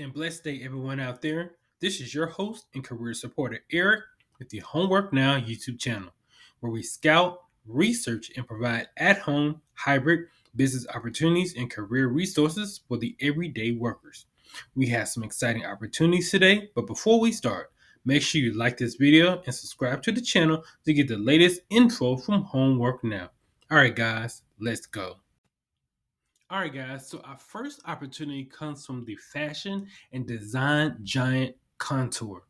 and blessed day, everyone out there. This is your host and career supporter, Eric, with the Homework Now YouTube channel, where we scout, research, and provide at home, hybrid business opportunities and career resources for the everyday workers. We have some exciting opportunities today, but before we start, make sure you like this video and subscribe to the channel to get the latest info from Homework Now. All right, guys, let's go. All right, guys. So our first opportunity comes from the fashion and design giant Kontoor.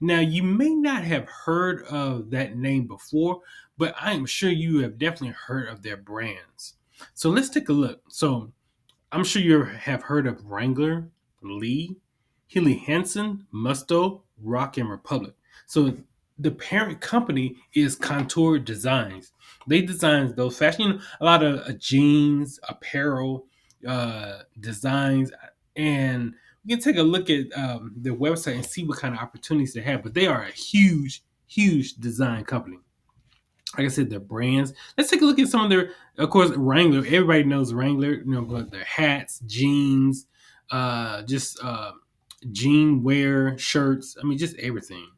Now, you may not have heard of that name before, but I am sure you have definitely heard of their brands. So let's take a look. So I'm sure you have heard of Wrangler, Lee, Healy Hansen, Musto, Rock, and Republic. So the parent company is Contour Designs. They design those fashion, a lot of jeans, apparel, designs, and you can take a look at their website and see what kind of opportunities they have. But they are a huge, huge design company. Like I said, their brands. Let's take a look at some of their, of course, Wrangler. Everybody knows Wrangler. But their hats, jeans, just jean wear, shirts. I mean, just everything.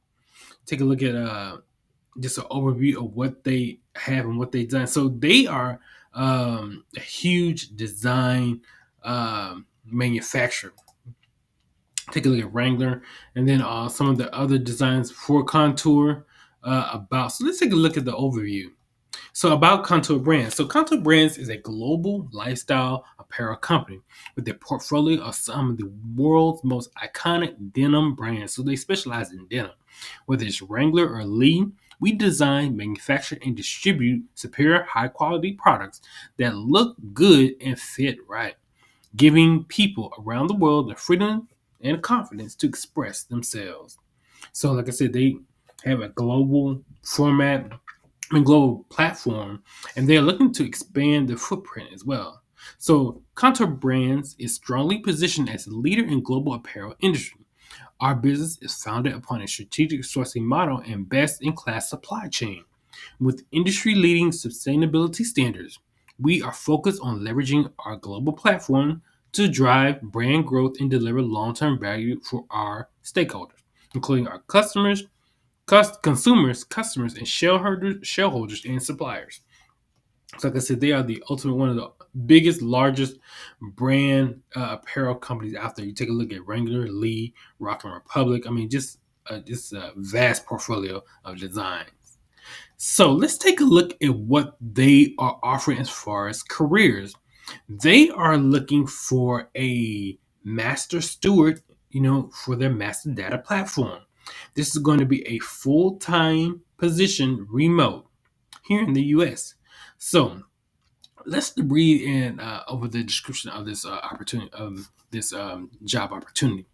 Take a look at just an overview of what they have and what they've done. So they are a huge design manufacturer. Take a look at Wrangler, and then some of the other designs for Contour. So let's take a look at the overview. So about Kontoor Brands. So Kontoor Brands is a global lifestyle apparel company with a portfolio of some of the world's most iconic denim brands. So they specialize in denim. Whether it's Wrangler or Lee, we design, manufacture, and distribute superior high quality products that look good and fit right, giving people around the world the freedom and confidence to express themselves. So like I said, they have a global format and global platform, and they're looking to expand their footprint as well. So Kontoor Brands is strongly positioned as a leader in global apparel industry. Our business is founded upon a strategic sourcing model and best-in-class supply chain. With industry-leading sustainability standards, we are focused on leveraging our global platform to drive brand growth and deliver long-term value for our stakeholders, including our consumers, customers, and shareholders, and suppliers. So, like I said, they are the ultimate one of the biggest, largest brand apparel companies out there. You take a look at Wrangler, Lee, Rock and Republic. I mean, just a vast portfolio of designs. So let's take a look at what they are offering as far as careers. They are looking for a master steward, for their master data platform. This is going to be a full-time position remote here in the US. So let's read in over the description of this opportunity of this job opportunity.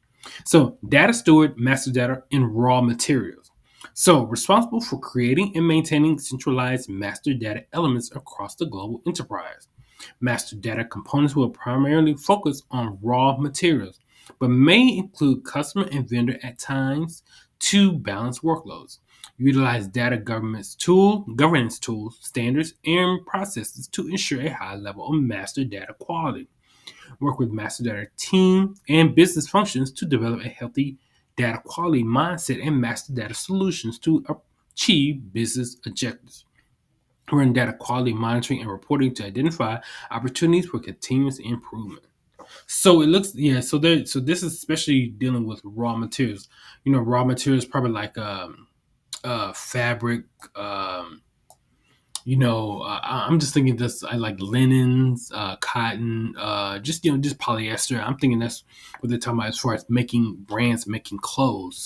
So data steward, master data, and raw materials. So responsible for creating and maintaining centralized master data elements across the global enterprise. Master data components will primarily focus on raw materials, but may include customer and vendor at times to balance workloads. Utilize data governance tools, standards, and processes to ensure a high level of master data quality. Work with master data team and business functions to develop a healthy data quality mindset and master data solutions to achieve business objectives. Run data quality monitoring and reporting to identify opportunities for continuous improvement. So it looks, yeah. So this is especially dealing with raw materials. Raw materials probably like fabric. I'm just thinking this. I like linens, cotton, just polyester. I'm thinking that's what they're talking about as far as making brands, making clothes.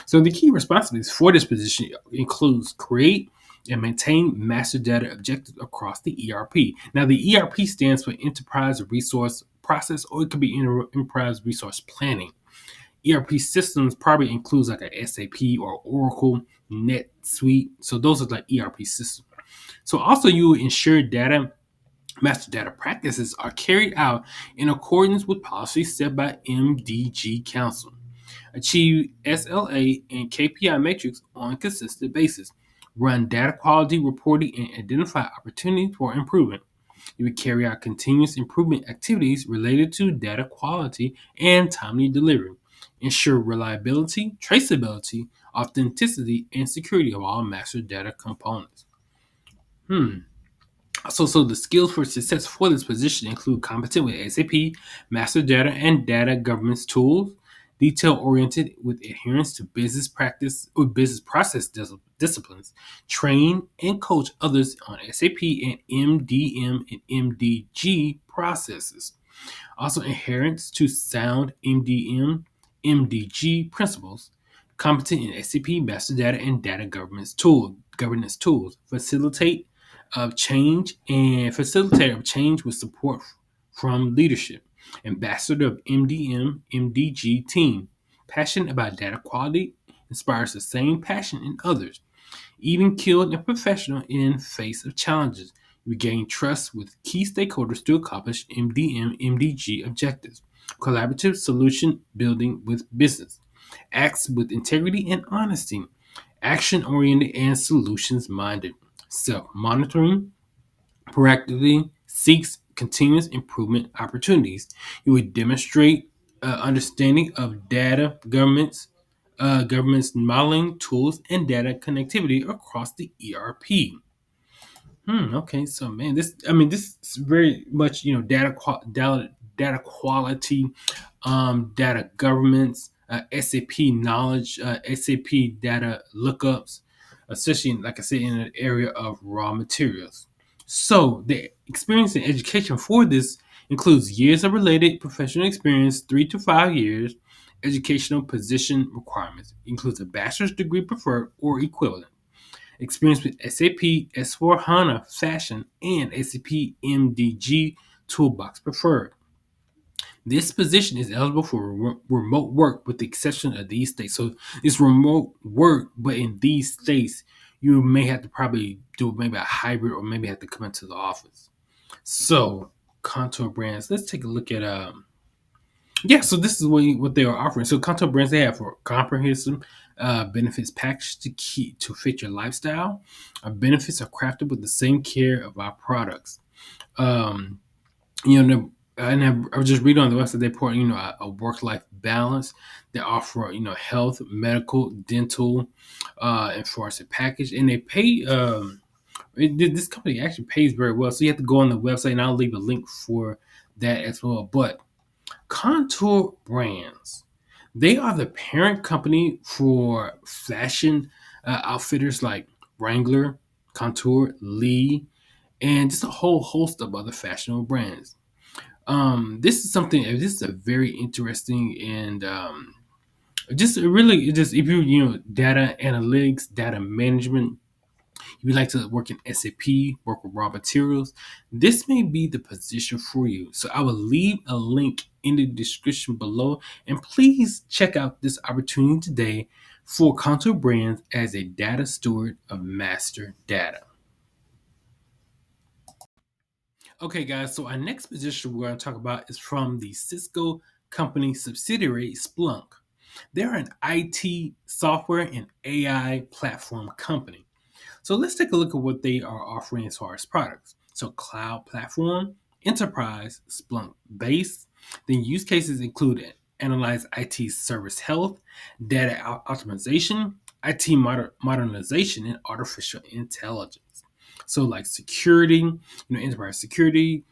So the key responsibilities for this position includes create and maintain master data objectives across the ERP. Now, the ERP stands for Enterprise Resource Process, or it could be Enterprise Resource Planning. ERP systems probably includes like a SAP or Oracle, NetSuite. So those are like ERP systems. So also you ensure master data practices are carried out in accordance with policies set by MDG Council. Achieve SLA and KPI metrics on a consistent basis. Run data quality reporting and identify opportunities for improvement. You would carry out continuous improvement activities related to data quality and timely delivery, ensure reliability, traceability, authenticity, and security of all master data components. Hmm. So the skills for success for this position include competent with SAP, master data and data governance tools, detail oriented with adherence to business practice or business process disciplines, train and coach others on SAP and MDM and MDG processes. Also, adherence to sound MDM, MDG principles, competent in SAP, master data, and data governance tools, facilitator of change with support from leadership, ambassador of MDM, MDG team, passionate about data quality, inspires the same passion in others, even killed and professional in face of challenges. We gain trust with key stakeholders to accomplish MDM MDG objectives. Collaborative solution building with business. Acts with integrity and honesty. Action oriented and solutions minded. Self monitoring proactively seeks continuous improvement opportunities. You would demonstrate understanding of data government's modeling tools and data connectivity across the ERP. Okay, so man, this is very much data quality, data governance, SAP knowledge, SAP data lookups, especially like I said in an area of raw materials. So the experience and education for this includes years of related professional experience, 3 to 5 years. Educational position requirements includes a bachelor's degree preferred or equivalent experience with SAP S4 HANA Fashion and SAP MDG Toolbox preferred. This position is eligible for remote work with the exception of these states. So it's remote work, but in these states, you may have to probably do maybe a hybrid or maybe have to come into the office. So Contour Brands, let's take a look at so this is what they are offering. So Kontoor brands they have for comprehensive benefits package to fit your lifestyle. Our benefits are crafted with the same care of our products. Um, I was just reading on the website they put a work life balance. They offer health, medical, dental, and pharmacy package, and they pay. This company actually pays very well, so you have to go on the website, and I'll leave a link for that as well. But Kontoor Brands. They are the parent company for fashion outfitters like Wrangler, Kontoor, Lee, and just a whole host of other fashionable brands. This is a very interesting and just if you data analytics, data management, if you like to work in SAP, work with raw materials, this may be the position for you. So I will leave a link in the description below. And please check out this opportunity today for Kontoor Brands as a data steward of master data. Okay, guys, so our next position we're going to talk about is from the Cisco Company subsidiary Splunk. They're an IT software and AI platform company. So let's take a look at what they are offering as far as products. So cloud platform, enterprise, Splunk base. Then use cases include analyze IT service health, data optimization, IT modernization, and artificial intelligence. So like security, enterprise security.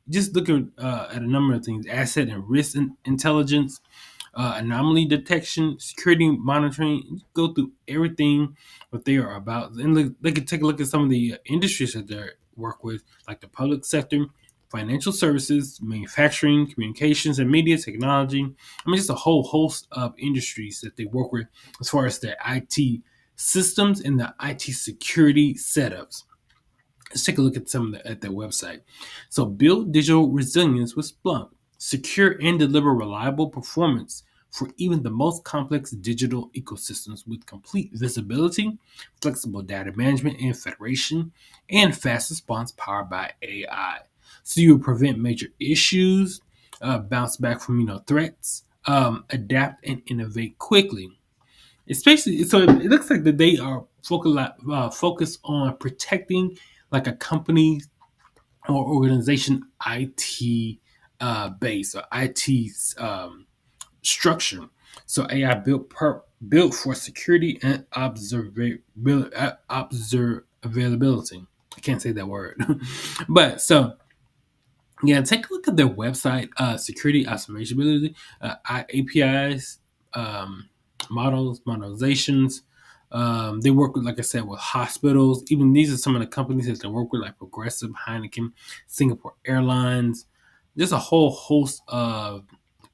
Just looking at a number of things: asset and risk intelligence, anomaly detection, security monitoring. Go through everything what they are about, and they can take a look at some of the industries that they work with, like the public sector, financial services, manufacturing, communications, and media technology. I mean, just a whole host of industries that they work with as far as their IT systems and the IT security setups. Let's take a look at at their website. So, build digital resilience with Splunk. Secure and deliver reliable performance for even the most complex digital ecosystems with complete visibility, flexible data management and federation, and fast response powered by AI. So you prevent major issues, bounce back from threats, adapt and innovate quickly. Especially, so it looks like that they are focused on protecting like a company's or organization IT base or IT structure. So AI built for security and observability. I can't say that word, but so yeah, take a look at their website, security observability, APIs, um, modelizations. They work with, like I said, with hospitals. Even these are some of the companies that they work with, like Progressive, Heineken, Singapore Airlines. There's a whole host of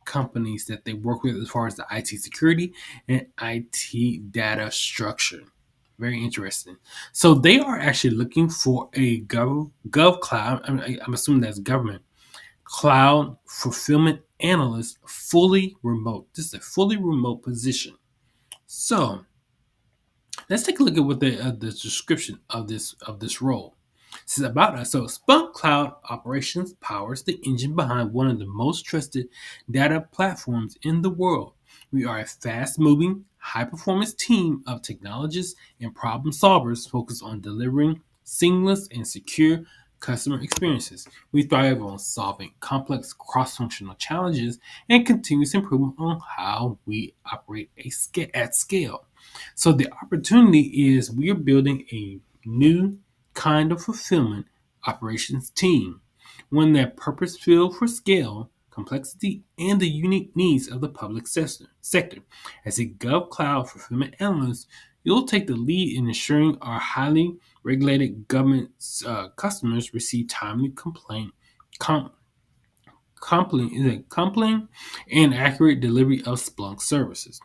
companies that they work with as far as the IT security and IT data structure. Very interesting. So they are actually looking for a GovCloud. I'm assuming that's government cloud fulfillment analyst, fully remote. This is a fully remote position. So let's take a look at what the description of this role. This is about us. So Splunk Cloud Operations powers the engine behind one of the most trusted data platforms in the world. We are a fast-moving, high-performance team of technologists and problem solvers focused on delivering seamless and secure customer experiences. We thrive on solving complex cross-functional challenges and continuous improvement on how we operate at scale. So the opportunity is we are building a new kind of fulfillment operations team, one that purpose-built for scale, complexity, and the unique needs of the public sector. As a GovCloud fulfillment analyst, you'll take the lead in ensuring our highly regulated government customers receive timely com, complaint and accurate delivery of Splunk services.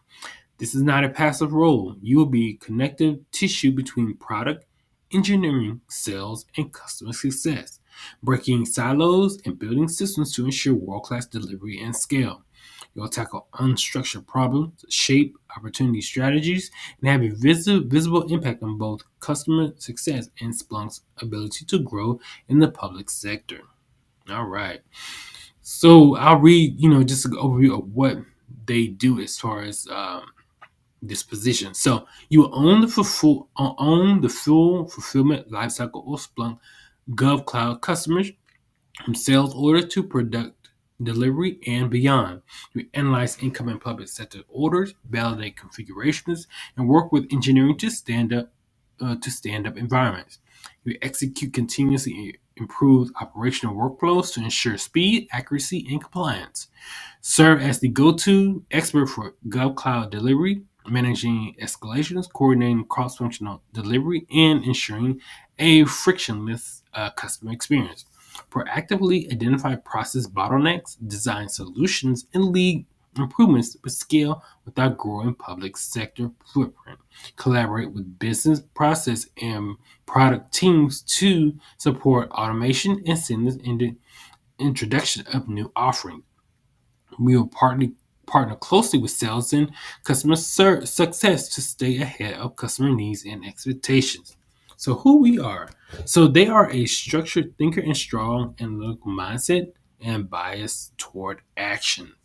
This is not a passive role. You will be connective tissue between product, engineering, sales, and customer success, breaking silos and building systems to ensure world class delivery and scale. You'll tackle unstructured problems, shape opportunity strategies, and have a visible impact on both customer success and Splunk's ability to grow in the public sector. All right. So I'll read, just an overview of what they do as far as this position. So you own the full fulfillment lifecycle of Splunk GovCloud customers from sales order to product delivery and beyond. You analyze incoming public sector orders, validate configurations, and work with engineering to stand up environments. You execute continuously improved operational workflows to ensure speed, accuracy, and compliance. Serve as the go-to expert for GovCloud delivery, managing escalations, coordinating cross-functional delivery, and ensuring a frictionless customer experience. Proactively identify process bottlenecks, design solutions, and lead improvements with scale without growing public sector footprint. Collaborate with business process and product teams to support automation and seamless introduction of new offerings. We will partner closely with sales and customer success to stay ahead of customer needs and expectations. So, who we are. So, they are a structured thinker and strong analytical mindset and bias toward action.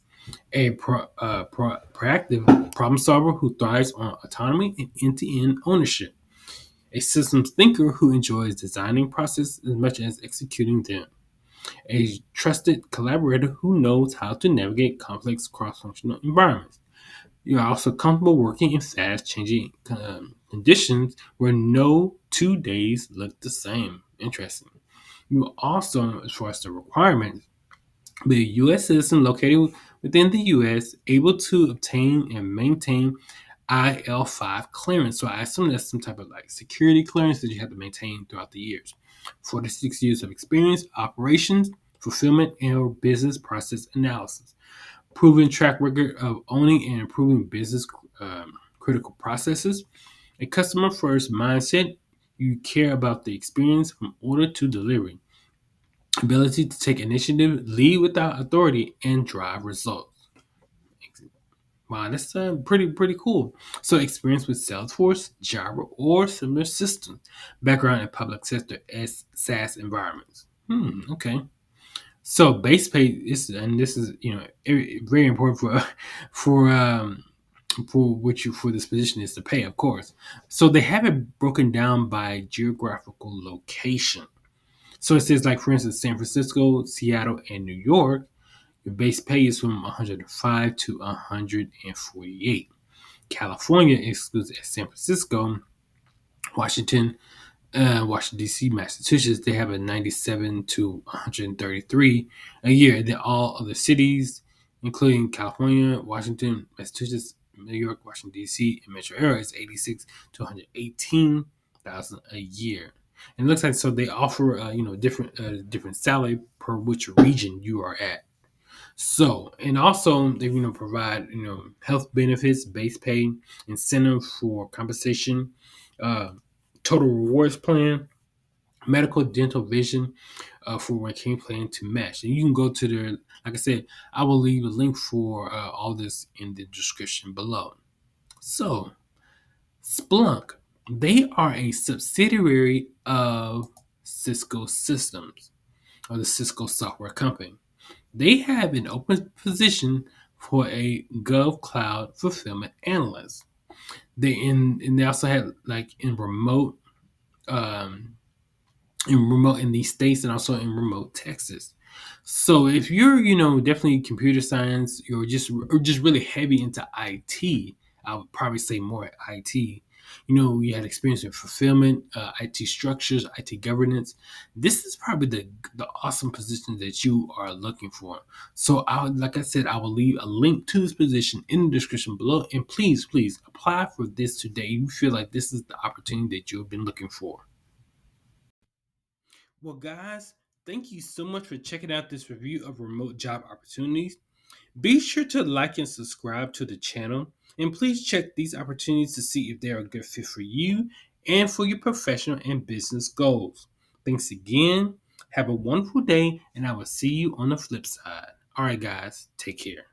A proactive problem solver who thrives on autonomy and end to end ownership. A systems thinker who enjoys designing processes as much as executing them. A trusted collaborator who knows how to navigate complex cross functional environments. You are also comfortable working in fast changing conditions where no 2 days look the same. Interesting. You are also, as far as the requirements, be a U.S. citizen located within the U.S., able to obtain and maintain IL5 clearance. So I assume that's some type of like security clearance that you have to maintain throughout the years. 46 years of experience, operations, fulfillment, and business process analysis. Proven track record of owning and improving business critical processes. A customer first mindset. You care about the experience from order to delivery. Ability to take initiative, lead without authority, and drive results. Wow, that's pretty cool. So, experience with Salesforce, Java, or similar systems. Background in public sector as SaaS environments. Okay. So, base pay is, and this is very important for for this position is the pay, of course. So they have it broken down by geographical location. So it says, like, for instance, San Francisco, Seattle, and New York, your base pay is from 105 to 148. California excludes San Francisco, Washington, Washington D.C., Massachusetts. They have a 97 to 133 a year. And then all other cities, including California, Washington, Massachusetts, New York, Washington D.C., and metro area, is 86 to 118,000 a year. And it looks like so they offer different salary per which region you are at. So, and also they provide health benefits, base pay, incentive for compensation, uh, total rewards plan, medical, dental, vision for when King plan to match. And you can go to their, like I said, I will leave a link for all this in the description below. So, Splunk, they are a subsidiary of Cisco Systems or the Cisco software company. They have an open position for a GovCloud fulfillment analyst. And they also have like um, in these states and also in remote Texas. So if you're definitely computer science or just really heavy into IT, I would probably say more IT. You had experience in fulfillment, IT structures, IT governance. This is probably the awesome position that you are looking for. So like I said, I will leave a link to this position in the description below. And please apply for this today. You feel like this is the opportunity that you've been looking for. Well, guys, thank you so much for checking out this review of remote job opportunities. Be sure to like and subscribe to the channel, and please check these opportunities to see if they're a good fit for you and for your professional and business goals. Thanks again. Have a wonderful day, and I will see you on the flip side. All right, guys, take care.